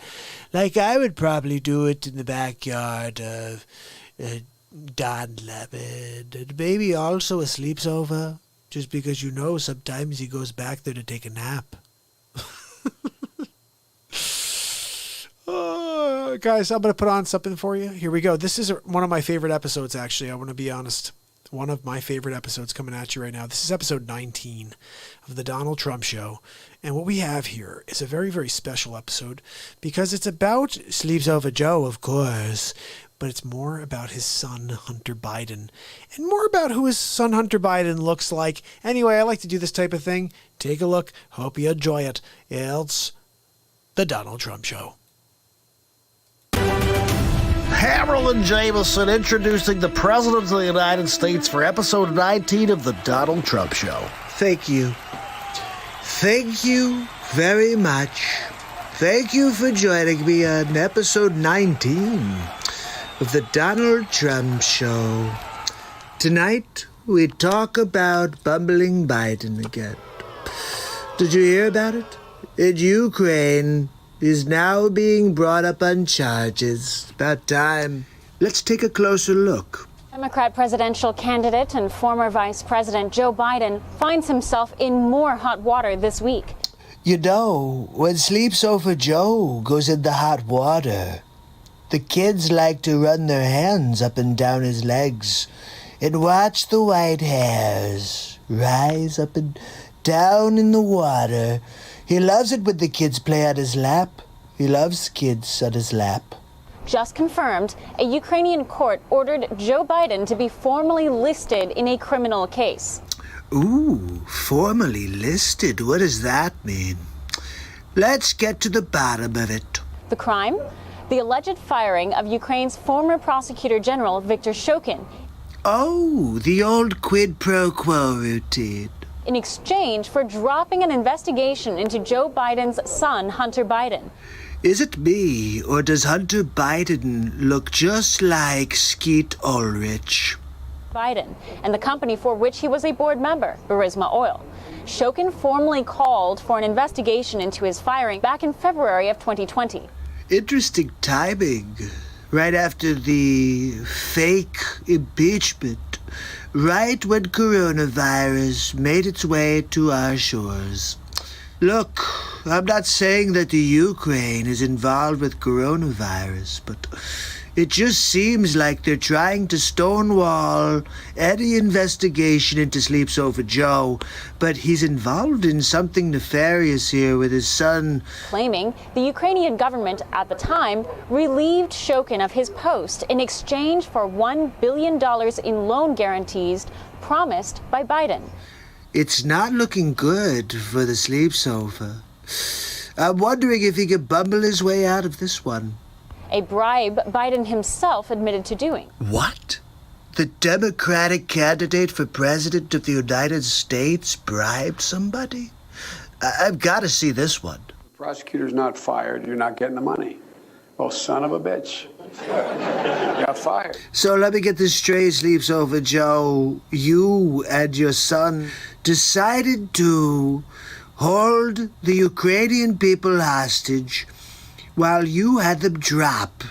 Like, I would probably do it in the backyard of Don Lemon, and maybe also a Sleeps Over, just because you know sometimes he goes back there to take a nap. Guys, I'm going to put on something for you. Here we go. This is one of my favorite episodes, actually. I want to be honest. One of my favorite episodes coming at you right now. This is episode 19 of The Donald Trump Show. And what we have here is a very, very special episode because it's about Sleeps Over Joe, of course, but it's more about his son, Hunter Biden, and more about who his son, Hunter Biden, looks like. Anyway, I like to do this type of thing. Take a look. Hope you enjoy it. It's The Donald Trump Show. Hammerl and Jameson introducing the President of the United States for episode 19 of The Donald Trump Show. Thank you. Thank you very much. Thank you for joining me on episode 19 of the Donald Trump Show. Tonight, we talk about bumbling Biden again. Did you hear about it? In Ukraine, he's now being brought up on charges. About time. Let's take a closer look. Democrat presidential candidate and former Vice President Joe Biden finds himself in more hot water this week. You know, when Sleeps Over Joe goes in the hot water, the kids like to run their hands up and down his legs and watch the white hairs rise up and down in the water. He loves it when the kids play on his lap. He loves kids on his lap. Just confirmed, a Ukrainian court ordered Joe Biden to be formally listed in a criminal case. Ooh, formally listed. What does that mean? Let's get to the bottom of it. The crime? The alleged firing of Ukraine's former prosecutor general, Viktor Shokin, Oh, the old quid pro quo routine. in exchange for dropping an investigation into Joe Biden's son, Hunter Biden. Is it me, or does Hunter Biden look just like Skeet Ulrich? Biden and the company for which he was a board member, Burisma Oil. Shokin formally called for an investigation into his firing back in February of 2020. Interesting timing. Right after the fake impeachment. Right when coronavirus made its way to our shores. Look, I'm not saying that the Ukraine is involved with coronavirus, but it just seems like they're trying to stonewall any investigation into Sleeps Over Joe, but he's involved in something nefarious here with his son. Claiming the Ukrainian government at the time relieved Shokin of his post in exchange for $1 billion in loan guarantees promised by Biden. It's not looking good for the Sleep Sofa. I'm wondering if he could bumble his way out of this one. A bribe Biden himself admitted to doing. What? The Democratic candidate for President of the United States bribed somebody? I've got to see this one. The prosecutor's not fired, you're not getting the money. Oh, son of a bitch. Got fired. So let me get this straight, Sleeps Over Joe. You and your son decided to hold the Ukrainian people hostage while you had them drop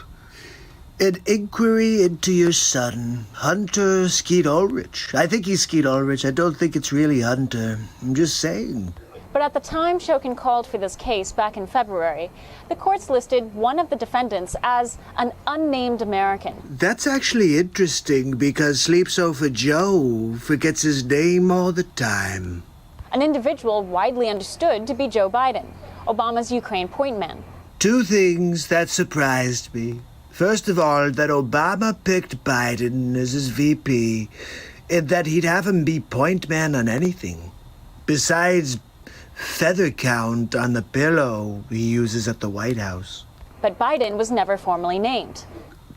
an inquiry into your son, Hunter Skeet Ulrich. I think he's Skeet Ulrich. I don't think it's really Hunter. I'm just saying. But at the time Shokin called for this case back in February, the courts listed one of the defendants as an unnamed American. That's actually interesting because Sleeps Over Joe forgets his name all the time. An individual widely understood to be Joe Biden, Obama's Ukraine point man. Two things that surprised me. First of all, that Obama picked Biden as his VP, and that he'd have him be point man on anything. Besides feather count on the pillow he uses at the White House. But Biden was never formally named.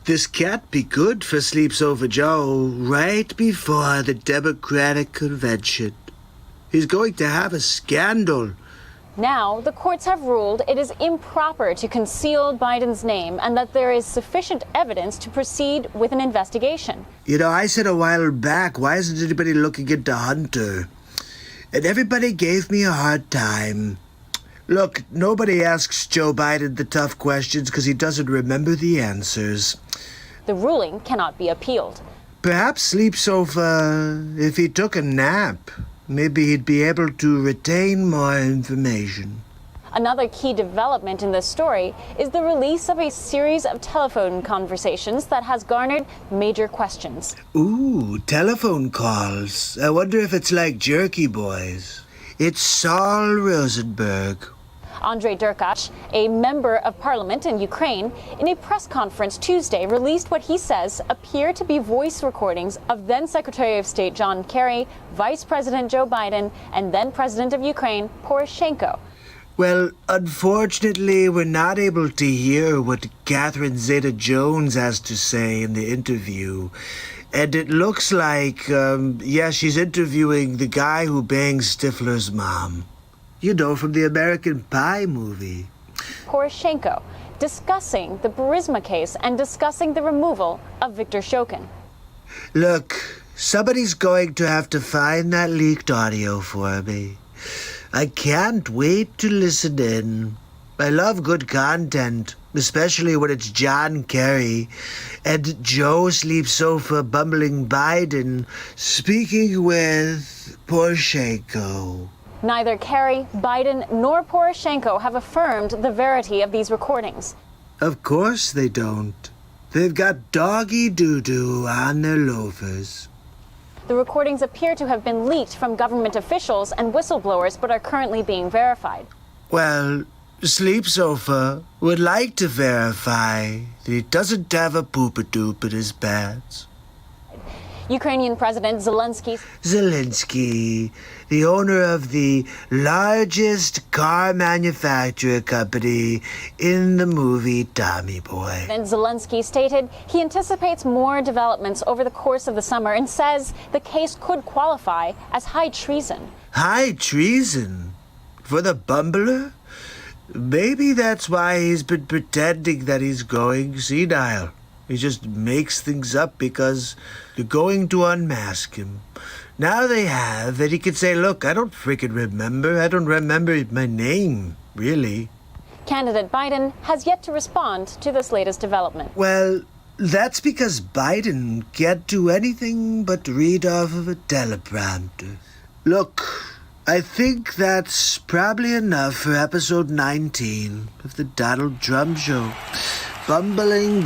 This can't be good for Sleeps Over Joe right before the Democratic convention. He's going to have a scandal. Now, the courts have ruled it is improper to conceal Biden's name and that there is sufficient evidence to proceed with an investigation. You know, I said a while back, why isn't anybody looking into Hunter? And everybody gave me a hard time. Look, nobody asks Joe Biden the tough questions because he doesn't remember the answers. The ruling cannot be appealed. Perhaps Sleeps Over, if he took a nap, maybe he'd be able to retain more information. Another key development in this story is the release of a series of telephone conversations that has garnered major questions. Ooh, telephone calls. I wonder if it's like Jerky Boys. It's Saul Rosenberg. Andrei Derkach, a member of parliament in Ukraine, in a press conference Tuesday released what he says appear to be voice recordings of then Secretary of State John Kerry, Vice President Joe Biden, and then President of Ukraine Poroshenko. Well, unfortunately, we're not able to hear what Catherine Zeta-Jones has to say in the interview. And it looks like, she's interviewing the guy who bangs Stifler's mom. You know, from the American Pie movie. Poroshenko, discussing the Burisma case and discussing the removal of Viktor Shokin. Look, somebody's going to have to find that leaked audio for me. I can't wait to listen in. I love good content, especially when it's John Kerry and Joe Sleep Sofa bumbling Biden speaking with Poroshenko. Neither Kerry, Biden, nor Poroshenko have affirmed the verity of these recordings. Of course they don't. They've got doggy doo-doo on their loafers. The recordings appear to have been leaked from government officials and whistleblowers, but are currently being verified. Well, Sleep Sofa would like to verify that he doesn't have a poopadoop in his pants. Ukrainian President Zelensky, the owner of the largest car manufacturer company in the movie Tommy Boy. and Zelensky stated he anticipates more developments over the course of the summer and says the case could qualify as high treason. High treason? For the bumbler? Maybe that's why he's been pretending that he's going senile. He just makes things up because they're going to unmask him. Now they have, and he can say, look, I don't freaking remember. I don't remember my name, really. Candidate Biden has yet to respond to this latest development. Well, that's because Biden can't do anything but read off of a teleprompter. Look, I think that's probably enough for episode 19 of the Donald Trump Show. Bumbling.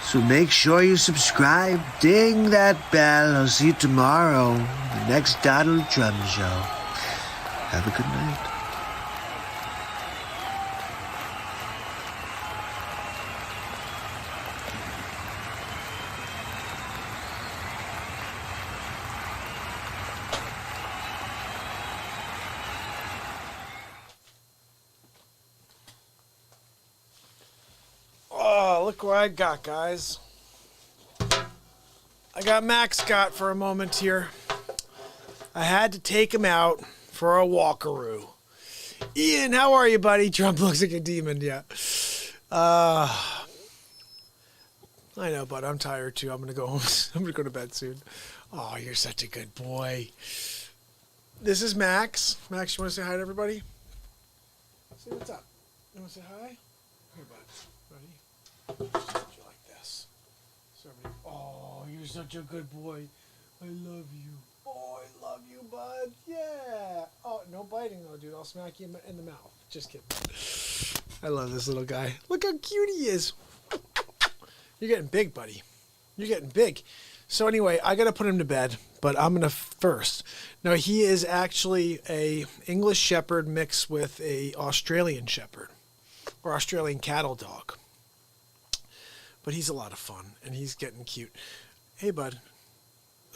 So make sure you subscribe, ding that bell. I'll see you tomorrow, the next Donald Trump Show. Have a good night. Oh, look what I got, guys. I got Max Scott for a moment here. I had to take him out for a walkaroo. Ian, how are you, buddy? Trump looks like a demon, yeah. I know, but I'm tired too. I'm gonna go home. I'm gonna go to bed soon. Oh, you're such a good boy. This is Max. Max, you want to say hi to everybody? Say what's up. You want to say hi? Here, bud. Ready? Just you like this. So oh, you're such a good boy. I love you. Oh, I love you, bud. Yeah. Oh, no biting though, dude. I'll smack you in the mouth. Just kidding. I love this little guy. Look how cute he is. You're getting big, buddy. You're getting big. So anyway, I got to put him to bed, but I'm going to first. Now, he is actually a English Shepherd mixed with a Australian Shepherd or Australian cattle dog. But he's a lot of fun, and he's getting cute. Hey, bud.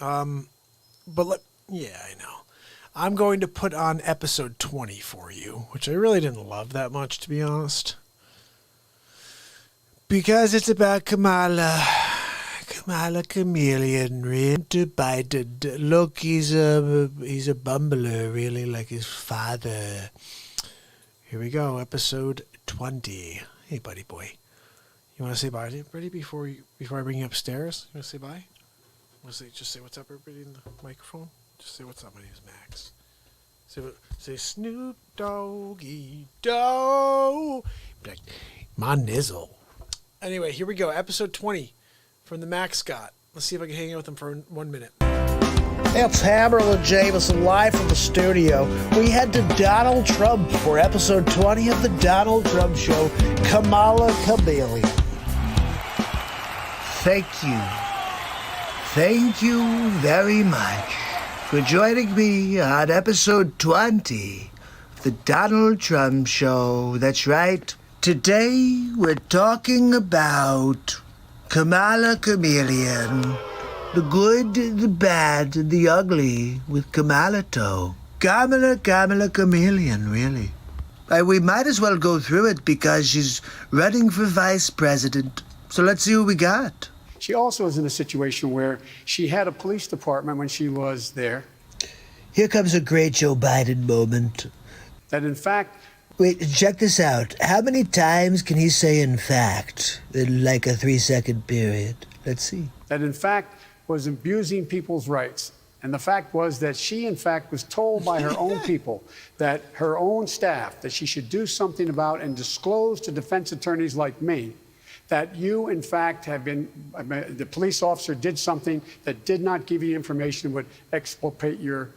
Yeah, I know. I'm going to put on episode 20 for you, which I really didn't love that much, to be honest. Because it's about Kamala Chameleon, Biden. Look, he's a bumbler, really, like his father. Here we go, episode 20. Hey, buddy boy. You want to say bye to everybody before I bring you upstairs? You want to say bye? Just say what's up, everybody, in the microphone. Just say what's up. My name is Max. Say Snoop Doggy Dog. Like my nizzle. Anyway, here we go. Episode 20 from the Max Scott. Let's see if I can hang out with him for 1 minute. It's Hammerl and Jameson live from the studio. We head to Donald Trump for episode 20 of the Donald Trump Show. Kamala Chameleon. Thank you very much for joining me on episode 20 of the Donald Trump Show. That's right. Today we're talking about Kamala Chameleon. The good, the bad, and the ugly with Kamala Toe. Kamala Chameleon, really. We might as well go through it because she's running for vice president. So let's see what we got. She also is in a situation where she had a police department when she was there. Here comes a great Joe Biden moment. That in fact... Wait, check this out. How many times can he say in fact in like a 3-second period? Let's see. That in fact was abusing people's rights. And the fact was that she, in fact, was told by her own people, that her own staff, that she should do something about and disclose to defense attorneys like me that you, in fact, have been, the police officer did something that did not give you information that would exculpate your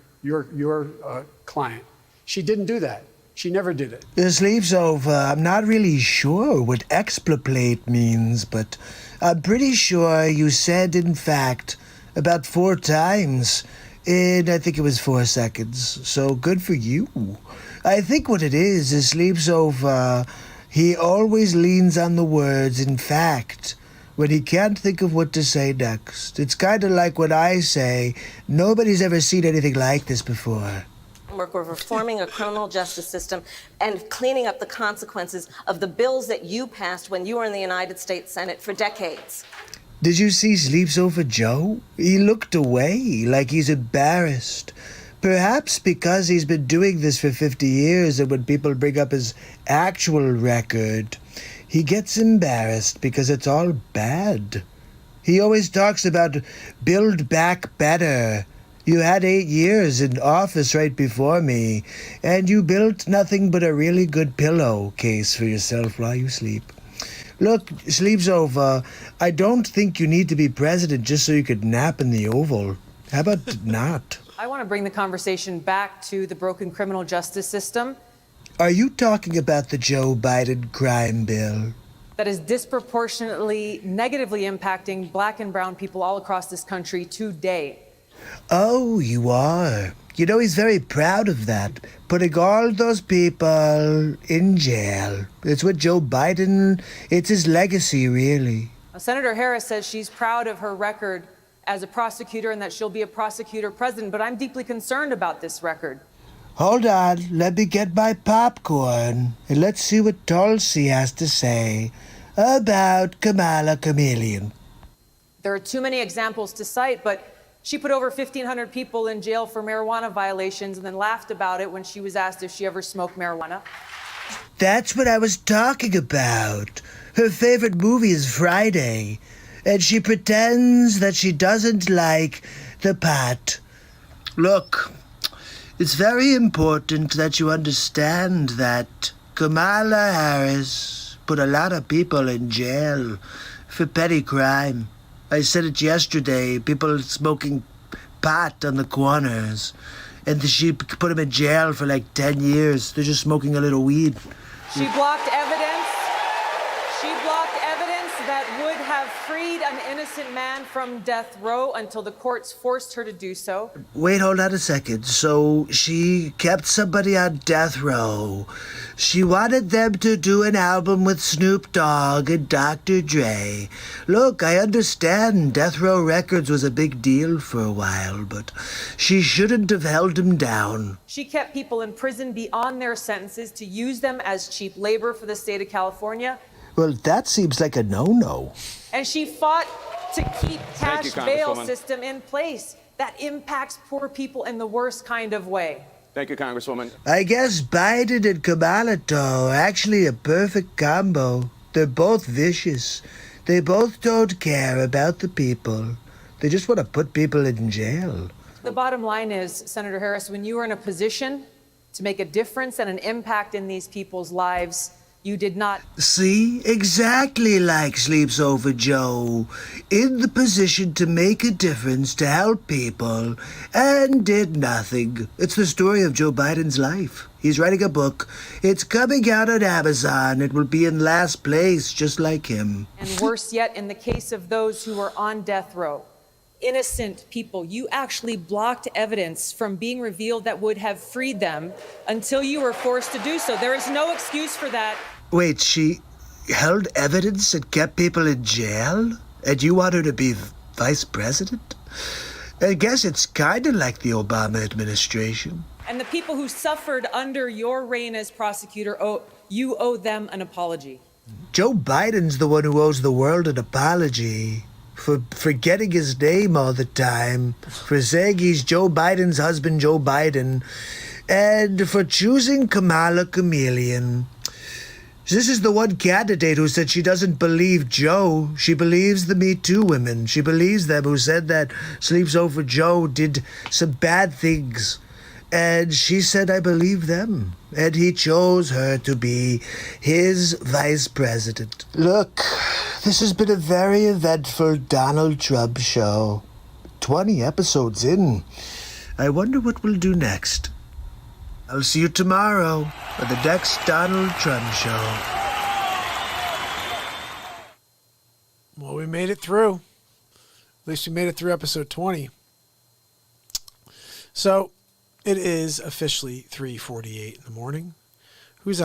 client. She didn't do that. She never did it. The sleep's over. I'm not really sure what exculpate means, but I'm pretty sure you said, in fact, about 4 times in, I think it was 4 seconds. So good for you. I think what it is sleep's over. He always leans on the words, in fact, when he can't think of what to say next. It's kind of like when I say, nobody's ever seen anything like this before. We're reforming a criminal justice system and cleaning up the consequences of the bills that you passed when you were in the United States Senate for decades. Did you see Sleeps Over Joe? He looked away like he's embarrassed. Perhaps because he's been doing this for 50 years and when people bring up his actual record, he gets embarrassed because it's all bad. He always talks about build back better. You had 8 years in office right before me, and you built nothing but a really good pillowcase for yourself while you sleep. Look, sleep's over. I don't think you need to be president just so you could nap in the Oval. How about not? I want to bring the conversation back to the broken criminal justice system. Are you talking about the Joe Biden crime bill? That is disproportionately negatively impacting black and brown people all across this country today. Oh, you are. You know, he's very proud of that, putting all those people in jail. It's what Joe Biden, it's his legacy, really. Senator Harris says she's proud of her record as a prosecutor and that she'll be a prosecutor president, but I'm deeply concerned about this record. Hold on, let me get my popcorn, and let's see what Tulsi has to say about Kamala Chameleon. There are too many examples to cite, but she put over 1,500 people in jail for marijuana violations and then laughed about it when she was asked if she ever smoked marijuana. That's what I was talking about. Her favorite movie is Friday, and she pretends that she doesn't like the pot. Look, it's very important that you understand that Kamala Harris put a lot of people in jail for petty crime. I said it yesterday, people smoking pot on the corners, and she put them in jail for like 10 years. They're just smoking a little weed. She blocked evidence. That would have freed an innocent man from death row until the courts forced her to do so. Wait, hold on a second. So she kept somebody on death row. She wanted them to do an album with Snoop Dogg and Dr. Dre. Look, I understand Death Row Records was a big deal for a while, but she shouldn't have held him down. She kept people in prison beyond their sentences to use them as cheap labor for the state of California. Well, that seems like a no-no. And she fought to keep cash bail system in place. That impacts poor people in the worst kind of way. Thank you, Congresswoman. I guess Biden and Kamala are actually a perfect combo. They're both vicious. They both don't care about the people. They just want to put people in jail. The bottom line is, Senator Harris, when you are in a position to make a difference and an impact in these people's lives, you did not. See? Exactly like Sleeps Over Joe. In the position to make a difference, to help people, and did nothing. It's the story of Joe Biden's life. He's writing a book. It's coming out on Amazon. It will be in last place, just like him. And worse yet, in the case of those who are on death row, innocent people, you actually blocked evidence from being revealed that would have freed them until you were forced to do so. There is no excuse for that. Wait, she held evidence and kept people in jail? And you want her to be vice president? I guess it's kind of like the Obama administration. And the people who suffered under your reign as prosecutor, you owe them an apology. Joe Biden's the one who owes the world an apology for forgetting his name all the time, for saying he's Joe Biden's husband, Joe Biden. And for choosing Kamala Chameleon. This is the one candidate who said she doesn't believe Joe. She believes the Me Too women. She believes them who said that Sleeps Over Joe did some bad things. And she said, I believe them. And he chose her to be his vice president. Look, this has been a very eventful Donald Trump show. 20 episodes in. I wonder what we'll do next. I'll see you tomorrow for the next Donald Trump show. Well, we made it through. At least we made it through episode 20. So, it is officially 3:48 in the morning.